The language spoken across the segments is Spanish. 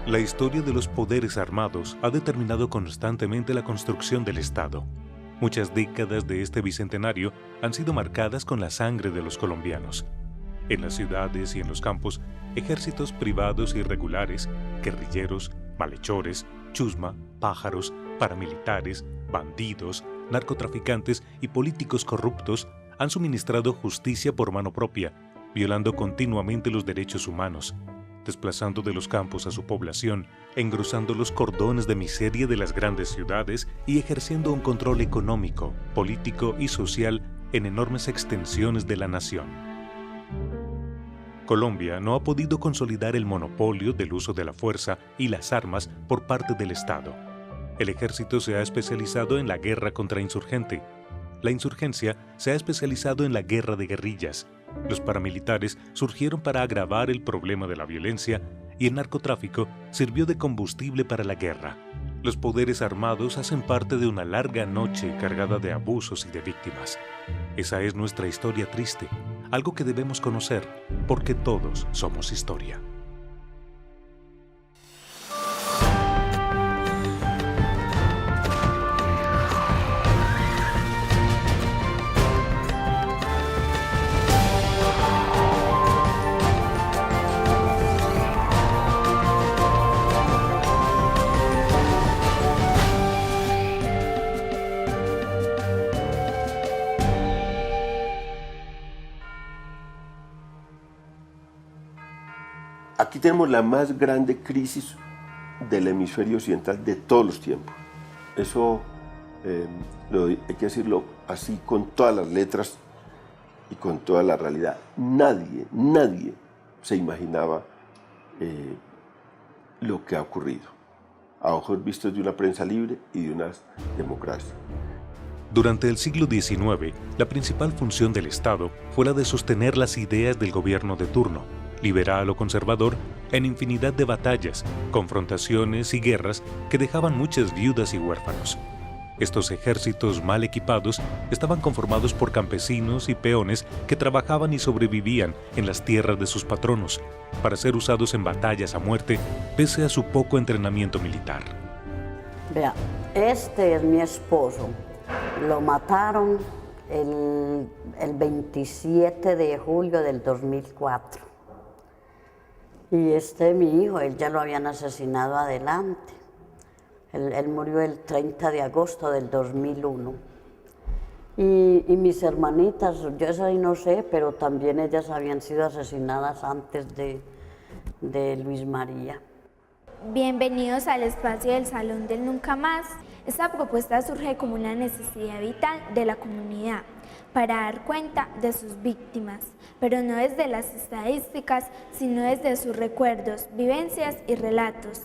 La historia de los poderes armados ha determinado constantemente la construcción del Estado. Muchas décadas de este bicentenario han sido marcadas con la sangre de los colombianos. En las ciudades y en los campos, ejércitos privados irregulares, guerrilleros, malhechores, chusma, pájaros, paramilitares, bandidos, narcotraficantes y políticos corruptos han suministrado justicia por mano propia, violando continuamente los derechos humanos, desplazando de los campos a su población, engrosando los cordones de miseria de las grandes ciudades y ejerciendo un control económico, político y social en enormes extensiones de la nación. Colombia no ha podido consolidar el monopolio del uso de la fuerza y las armas por parte del Estado. El ejército se ha especializado en la guerra contra insurgente. La insurgencia se ha especializado en la guerra de guerrillas. Los paramilitares surgieron para agravar el problema de la violencia y el narcotráfico sirvió de combustible para la guerra. Los poderes armados hacen parte de una larga noche cargada de abusos y de víctimas. Esa es nuestra historia triste, algo que debemos conocer porque todos somos historia. Aquí tenemos la más grande crisis del hemisferio occidental de todos los tiempos. Eso hay que decirlo así con todas las letras y con toda la realidad. Nadie se imaginaba lo que ha ocurrido a ojos vistos de una prensa libre y de una democracia. Durante el siglo XIX, la principal función del Estado fue la de sostener las ideas del gobierno de turno, liberal o conservador, en infinidad de batallas, confrontaciones y guerras que dejaban muchas viudas y huérfanos. Estos ejércitos mal equipados estaban conformados por campesinos y peones que trabajaban y sobrevivían en las tierras de sus patronos, para ser usados en batallas a muerte, pese a su poco entrenamiento militar. Vea, este es mi esposo. Lo mataron el 27 de julio del 2004. Y mi hijo, él ya lo habían asesinado adelante. Él murió el 30 de agosto del 2001. Y mis hermanitas, yo eso ahí no sé, pero también ellas habían sido asesinadas antes de Luis María. Bienvenidos al espacio del Salón del Nunca Más. Esta propuesta surge como una necesidad vital de la comunidad para dar cuenta de sus víctimas, pero no desde las estadísticas, sino desde sus recuerdos, vivencias y relatos.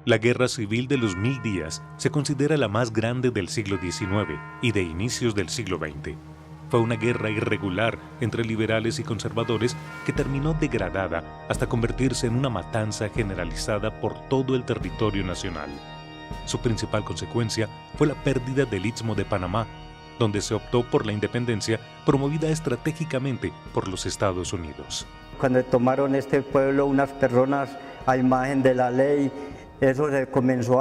La Guerra Civil de los 1000 días se considera la más grande del siglo XIX y de inicios del siglo XX. Fue una guerra irregular entre liberales y conservadores que terminó degradada hasta convertirse en una matanza generalizada por todo el territorio nacional. Su principal consecuencia fue la pérdida del Istmo de Panamá, donde se optó por la independencia promovida estratégicamente por los Estados Unidos. Cuando tomaron este pueblo unas personas a imagen de la ley, eso se comenzó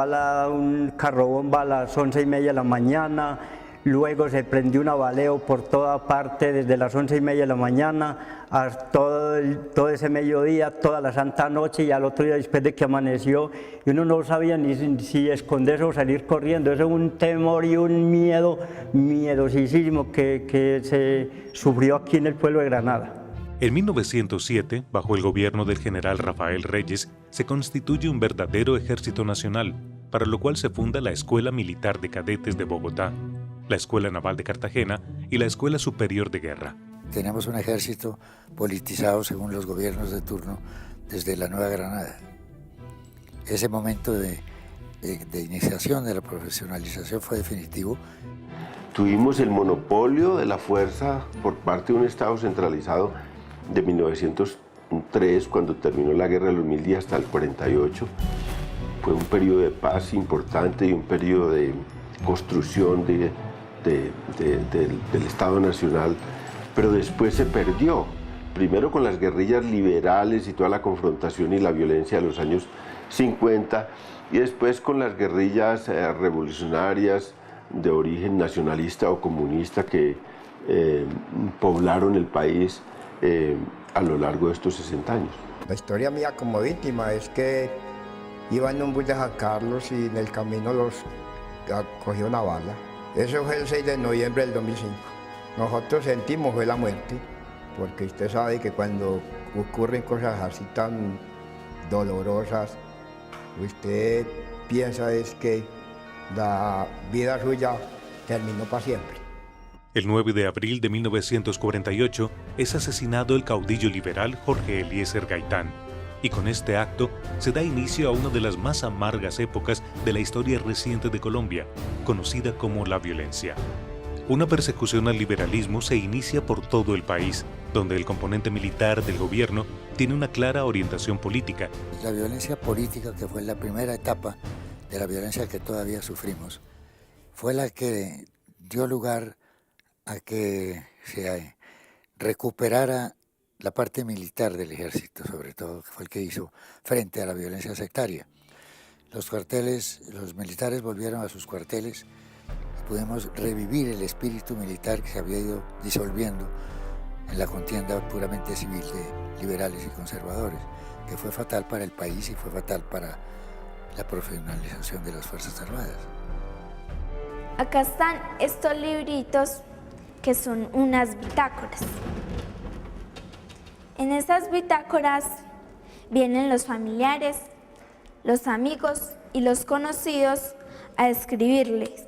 un carrobomba a las 11:30 de la mañana, luego se prendió un abaleo por toda parte desde las 11:30 de la mañana hasta todo ese mediodía, toda la santa noche y al otro día después de que amaneció y uno no sabía ni si esconderse o salir corriendo. Eso es un temor y un miedo miedosísimo que se sufrió aquí en el pueblo de Granada. En 1907, bajo el gobierno del general Rafael Reyes, se constituye un verdadero ejército nacional, para lo cual se funda la Escuela Militar de Cadetes de Bogotá, la Escuela Naval de Cartagena y la Escuela Superior de Guerra. Tenemos un ejército politizado según los gobiernos de turno desde la Nueva Granada. Ese momento de iniciación de la profesionalización fue definitivo. Tuvimos el monopolio de la fuerza por parte de un Estado centralizado de 1903, cuando terminó la Guerra de los 1000 días, hasta el 48. Fue un periodo de paz importante y un periodo de construcción del Estado Nacional, pero después se perdió primero con las guerrillas liberales y toda la confrontación y la violencia de los años 50, y después con las guerrillas revolucionarias de origen nacionalista o comunista que poblaron el país a lo largo de estos 60 años. La historia mía como víctima es que iba en un bus de San Carlos y en el camino los cogió una bala. Eso fue el 6 de noviembre del 2005. Nosotros sentimos fue la muerte, porque usted sabe que cuando ocurren cosas así tan dolorosas, usted piensa es que la vida suya terminó para siempre. El 9 de abril de 1948 es asesinado el caudillo liberal Jorge Eliezer Gaitán, y con este acto se da inicio a una de las más amargas épocas de la historia reciente de Colombia, conocida como la violencia. Una persecución al liberalismo se inicia por todo el país, donde el componente militar del gobierno tiene una clara orientación política. La violencia política, que fue la primera etapa de la violencia que todavía sufrimos, fue la que dio lugar a que se recuperara la parte militar del ejército, sobre todo, que fue el que hizo frente a la violencia sectaria. Los cuarteles, los militares volvieron a sus cuarteles y pudimos revivir el espíritu militar que se había ido disolviendo en la contienda puramente civil de liberales y conservadores, que fue fatal para el país y fue fatal para la profesionalización de las Fuerzas Armadas. Acá están estos libritos que son unas bitácoras. En estas bitácoras vienen los familiares, los amigos y los conocidos a escribirles.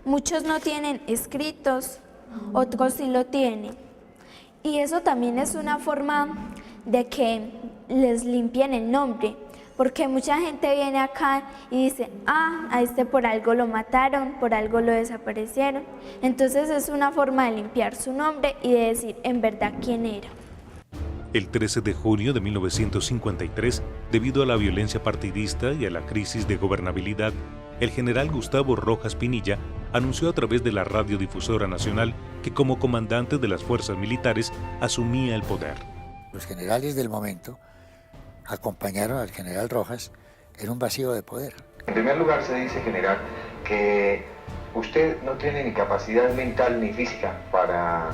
Muchos no tienen escritos, otros sí lo tienen. Y eso también es una forma de que les limpien el nombre, porque mucha gente viene acá y dice, a este por algo lo mataron, por algo lo desaparecieron. Entonces es una forma de limpiar su nombre y de decir en verdad quién era. El 13 de junio de 1953, debido a la violencia partidista y a la crisis de gobernabilidad, el general Gustavo Rojas Pinilla anunció a través de la radiodifusora nacional que como comandante de las fuerzas militares asumía el poder. Los generales del momento acompañaron al general Rojas en un vacío de poder. En primer lugar se dice, general, que usted no tiene ni capacidad mental ni física para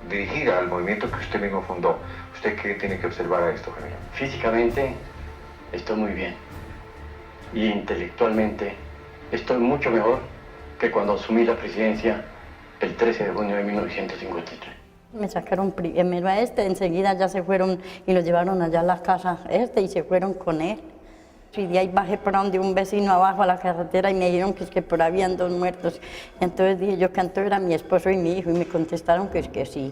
dirigir al movimiento que usted mismo fundó. ¿Usted qué tiene que observar a esto, general? Físicamente estoy muy bien y intelectualmente estoy mucho mejor que cuando asumí la presidencia el 13 de junio de 1953. Me sacaron primero a enseguida ya se fueron y lo llevaron allá a la casa y se fueron con él. Y de ahí bajé para donde un vecino abajo a la carretera y me dijeron que es que por ahí habían 2 muertos. Entonces dije yo que entonces era mi esposo y mi hijo y me contestaron que es que sí.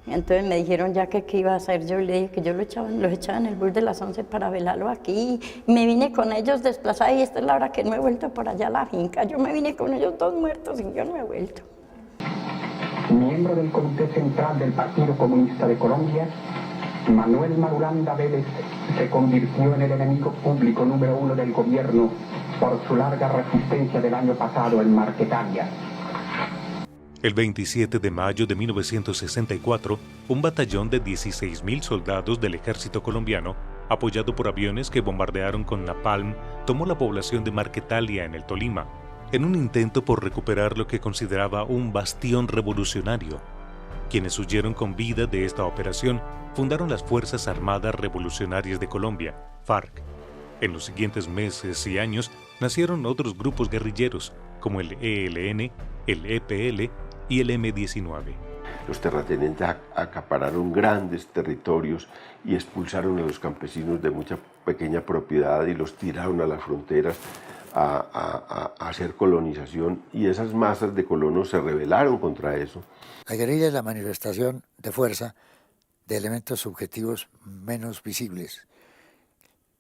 Entonces me dijeron ya que qué iba a hacer yo y le dije que yo los echaba en el bus de las 11 para velarlo aquí. Y me vine con ellos desplazada y esta es la hora que no he vuelto por allá a la finca. Yo me vine con ellos 2 muertos y yo no he vuelto. Miembro del Comité Central del Partido Comunista de Colombia, Manuel Marulanda Vélez se convirtió en el enemigo público número 1 del gobierno por su larga resistencia del año pasado en Marquetalia. El 27 de mayo de 1964, un batallón de 16.000 soldados del ejército colombiano, apoyado por aviones que bombardearon con napalm, tomó la población de Marquetalia en el Tolima, en un intento por recuperar lo que consideraba un bastión revolucionario. Quienes huyeron con vida de esta operación fundaron las Fuerzas Armadas Revolucionarias de Colombia, FARC. En los siguientes meses y años nacieron otros grupos guerrilleros, como el ELN, el EPL y el M-19. Los terratenientes acapararon grandes territorios y expulsaron a los campesinos de mucha pequeña propiedad y los tiraron a las fronteras a hacer colonización, y esas masas de colonos se rebelaron contra eso. La guerrilla es la manifestación de fuerza de elementos subjetivos menos visibles.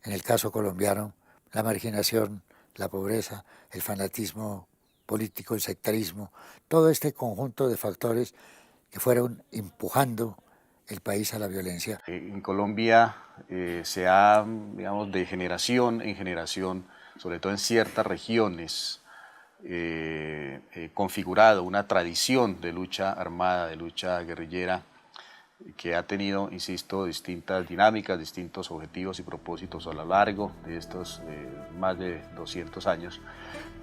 En el caso colombiano, la marginación, la pobreza, el fanatismo político, el sectarismo, todo este conjunto de factores que fueron empujando el país a la violencia. En Colombia se ha, digamos, de generación en generación, sobre todo en ciertas regiones, configurado una tradición de lucha armada, de lucha guerrillera, que ha tenido, insisto, distintas dinámicas, distintos objetivos y propósitos a lo largo de estos más de 200 años,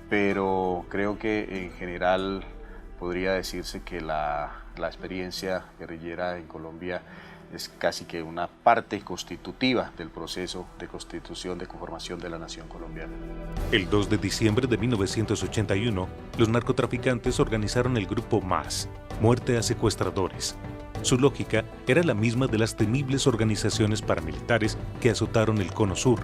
pero creo que en general podría decirse que la experiencia guerrillera en Colombia es casi que una parte constitutiva del proceso de constitución, de conformación de la nación colombiana. El 2 de diciembre de 1981, los narcotraficantes organizaron el grupo MAS, Muerte a Secuestradores. Su lógica era la misma de las temibles organizaciones paramilitares que azotaron el Cono Sur,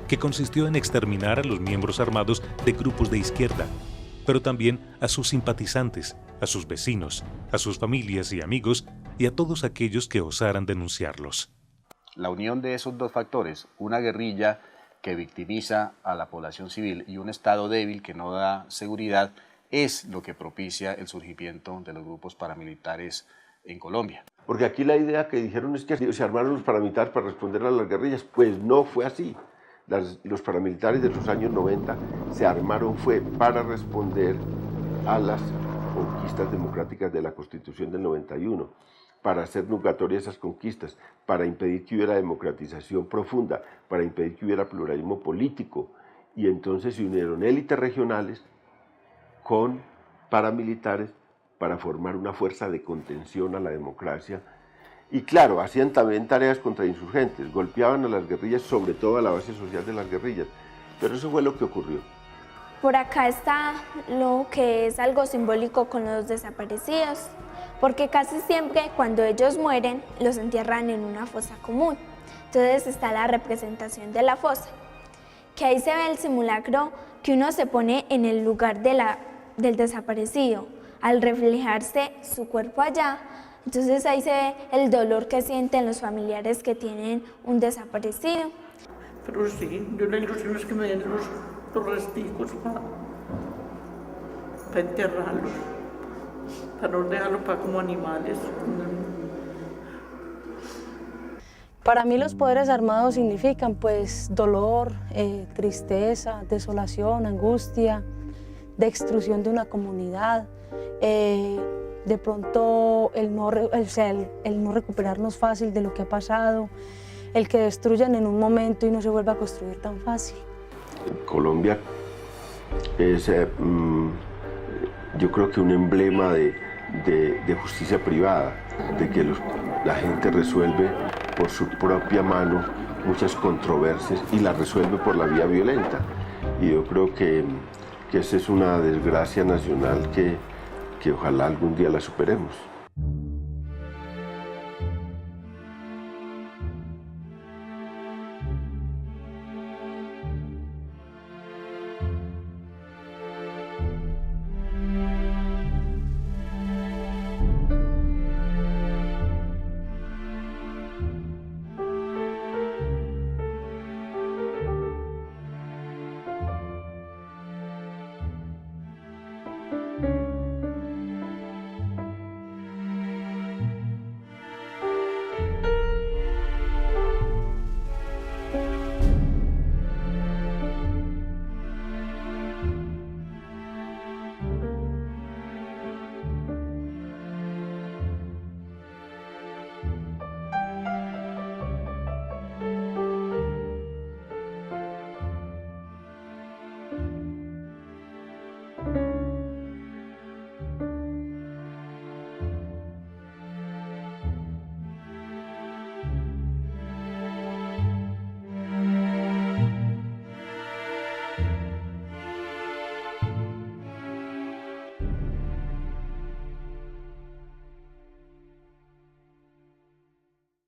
que consistió en exterminar a los miembros armados de grupos de izquierda, pero también a sus simpatizantes, a sus vecinos, a sus familias y amigos y a todos aquellos que osaran denunciarlos. La unión de esos dos factores, una guerrilla que victimiza a la población civil y un Estado débil que no da seguridad, es lo que propicia el surgimiento de los grupos paramilitares en Colombia. Porque aquí la idea que dijeron es que se armaron los paramilitares para responder a las guerrillas, pues no fue así. Los paramilitares de los años 90 se armaron fue para responder a las conquistas democráticas de la Constitución del 91, para hacer nugatorias esas conquistas, para impedir que hubiera democratización profunda, para impedir que hubiera pluralismo político. Y entonces se unieron élites regionales con paramilitares para formar una fuerza de contención a la democracia. Y claro, hacían también tareas contra insurgentes, golpeaban a las guerrillas, sobre todo a la base social de las guerrillas. Pero eso fue lo que ocurrió. Por acá está lo que es algo simbólico con los desaparecidos, porque casi siempre cuando ellos mueren los entierran en una fosa común. Entonces está la representación de la fosa, que ahí se ve el simulacro que uno se pone en el lugar del desaparecido. Al reflejarse su cuerpo allá, entonces ahí se ve el dolor que sienten los familiares que tienen un desaparecido. Pero sí, yo la ilusión es que me den los resticos para enterrarlos, para no dejarlos para como animales. Para mí los poderes armados significan pues dolor, tristeza, desolación, angustia, destrucción de una comunidad, de pronto el no recuperarnos fácil de lo que ha pasado, el que destruyan en un momento y no se vuelva a construir tan fácil. Colombia es, yo creo que un emblema de justicia privada, de que la gente resuelve por su propia mano muchas controversias y las resuelve por la vía violenta. Y yo creo que esa es una desgracia nacional que ojalá algún día la superemos.